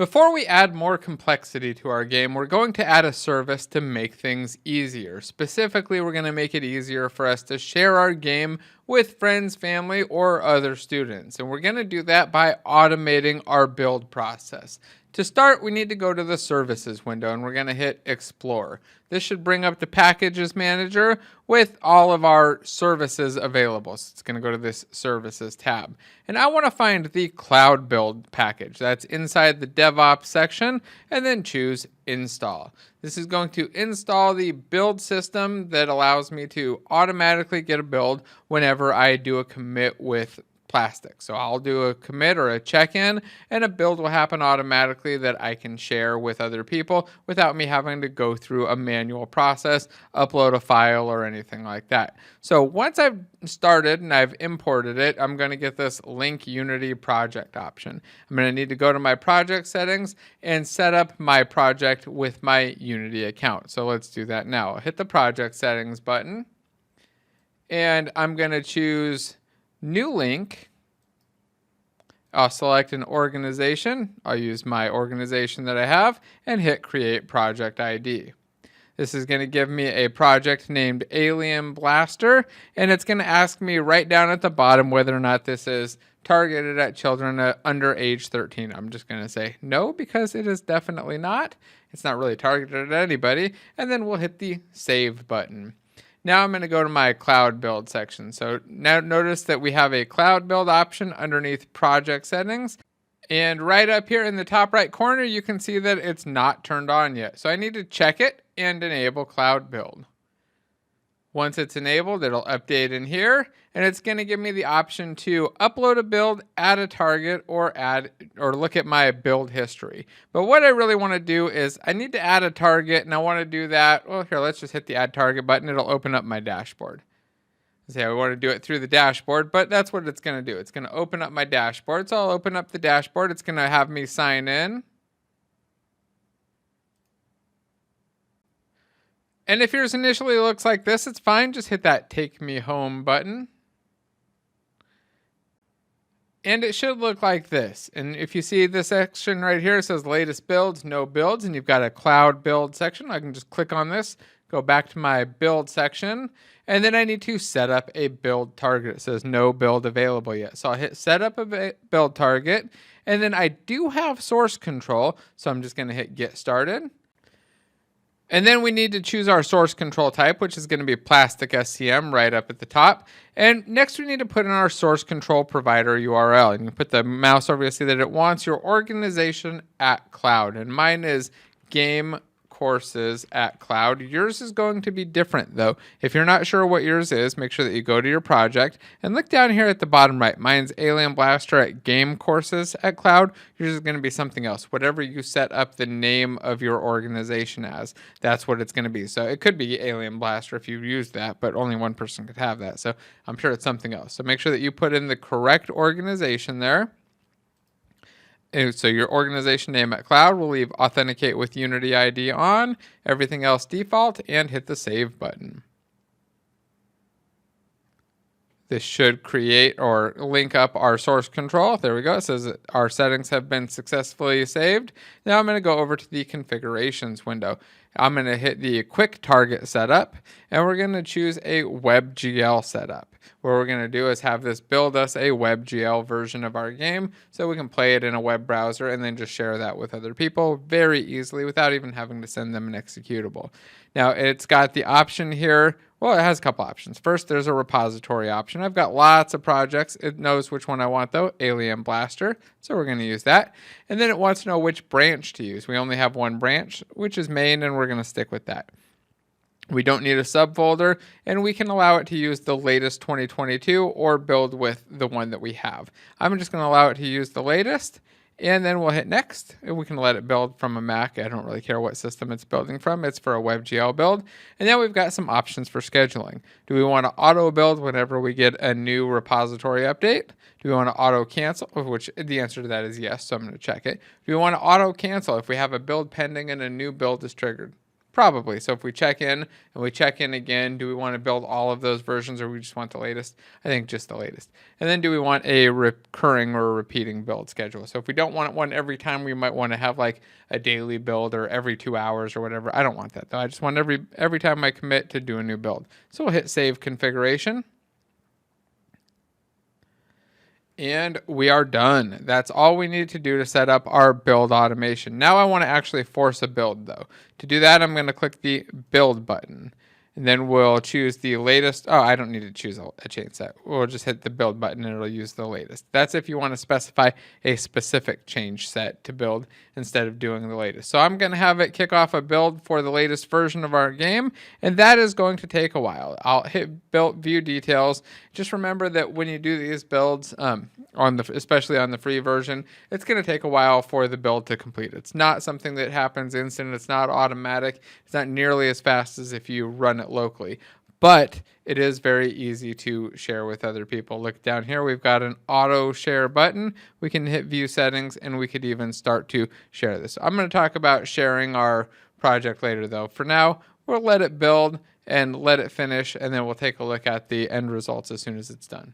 Before we add more complexity to our game, we're going to add a service to make things easier. Specifically, we're going to make it easier for us to share our game with friends, family, or other students. And we're going to do that by automating our build process. To start, we need to go to the Services window, and we're going to hit Explore. This should bring up the Packages Manager with all of our services available. So it's going to go to this Services tab. And I want to find the Cloud Build package. That's inside the DevOps section, and then choose Install. This is going to install the build system that allows me to automatically get a build whenever I do a commit with Plastic. So I'll do a commit or a check-in, and a build will happen automatically that I can share with other people without me having to go through a manual process, upload a file, or anything like that. So once I've started and I've imported it, I'm going to get this Link Unity project option. I'm going to need to go to my project settings and set up my project with my Unity account. So let's do that now. I'll hit the project settings button, and I'm going to choose New Link. I'll select an organization. I'll use my organization that I have and hit Create Project ID. This is going to give me a project named Alien Blaster, and it's going to ask me right down at the bottom whether or not this is targeted at children under age 13. I'm just going to say no, because it is definitely not. It's not really targeted at anybody. And then we'll hit the Save button. Now I'm going to go to my cloud build section. So now notice that we have a cloud build option underneath project settings. And right up here in the top right corner, you can see that it's not turned on yet. So I need to check it and enable cloud build. Once it's enabled, it'll update in here, and it's going to give me the option to upload a build, add a target, or look at my build history. But what I really want to do is I need to add a target, and I want to do that. Well, here, let's just hit the add target button. It'll open up my dashboard. Say I want to do it through the dashboard, but that's what it's going to do. It's going to open up my dashboard. So I'll open up the dashboard. It's going to have me sign in. And if yours initially looks like this, it's fine. Just hit that Take Me Home button. And it should look like this. And if you see this section right here, it says latest builds, no builds, and you've got a cloud build section. I can just click on this, go back to my build section, and then I need to set up a build target. It says no build available yet. So I'll hit set up a build target, and then I do have source control. So I'm just going to hit get started. And then we need to choose our source control type, which is going to be Plastic SCM right up at the top. And next we need to put in our source control provider URL. And you put the mouse over to see that it wants your organization at cloud. And mine is Game Courses at cloud. Yours is going to be different though. If you're not sure what yours is, make sure that you go to your project and look down here at the bottom right. Mine's Alien Blaster at Game Courses at cloud. Yours is going to be something else. Whatever you set up the name of your organization as, that's what it's going to be. So it could be Alien Blaster if you use that, but only one person could have that. So I'm sure it's something else. So make sure that you put in the correct organization there. So your organization name at cloud, will leave authenticate with Unity ID on, everything else default, and hit the save button. This should create or link up our source control. There we go. It says that our settings have been successfully saved. Now I'm going to go over to the configurations window. I'm going to hit the quick target setup, and we're going to choose a WebGL setup. What we're going to do is have this build us a WebGL version of our game so we can play it in a web browser and then just share that with other people very easily without even having to send them an executable. Now it's got the option here. Well, it has a couple options. First, there's a repository option. I've got lots of projects. It knows which one I want though, Alien Blaster. So we're going to use that. And then it wants to know which branch to use. We only have one branch, which is main, and we're going to stick with that. We don't need a subfolder, and we can allow it to use the latest 2022 or build with the one that we have. I'm just going to allow it to use the latest, and then we'll hit next, and we can let it build from a Mac. I don't really care what system it's building from. It's for a WebGL build. And then we've got some options for scheduling. Do we want to auto build whenever we get a new repository update? Do we want to auto cancel? Which the answer to that is yes, so I'm going to check it. Do we want to auto cancel if we have a build pending and a new build is triggered? Probably. So if we check in and we check in again, do we want to build all of those versions or we just want the latest? I think just the latest. And then do we want a recurring or a repeating build schedule? So if we don't want one every time, we might want to have like a daily build or every 2 hours or whatever. I don't want that though. I just want every time I commit to do a new build. So we'll hit save configuration. And we are done. That's all we need to do to set up our build automation. Now I want to actually force a build though. To do that, I'm going to click the build button. And then we'll choose the latest. Oh, I don't need to choose a chain set. We'll just hit the build button and it'll use the latest. That's if you want to specify a specific change set to build instead of doing the latest. So I'm going to have it kick off a build for the latest version of our game, and that is going to take a while. I'll hit build view details. Just remember that when you do these builds, especially on the free version, it's going to take a while for the build to complete. It's not something that happens instant. It's not automatic. It's not nearly as fast as if you run it locally, but it is very easy to share with other people. Look down here, we've got an auto share button. We can hit view settings and we could even start to share this. I'm going to talk about sharing our project later though. For now, we'll let it build and let it finish, and then we'll take a look at the end results as soon as it's done.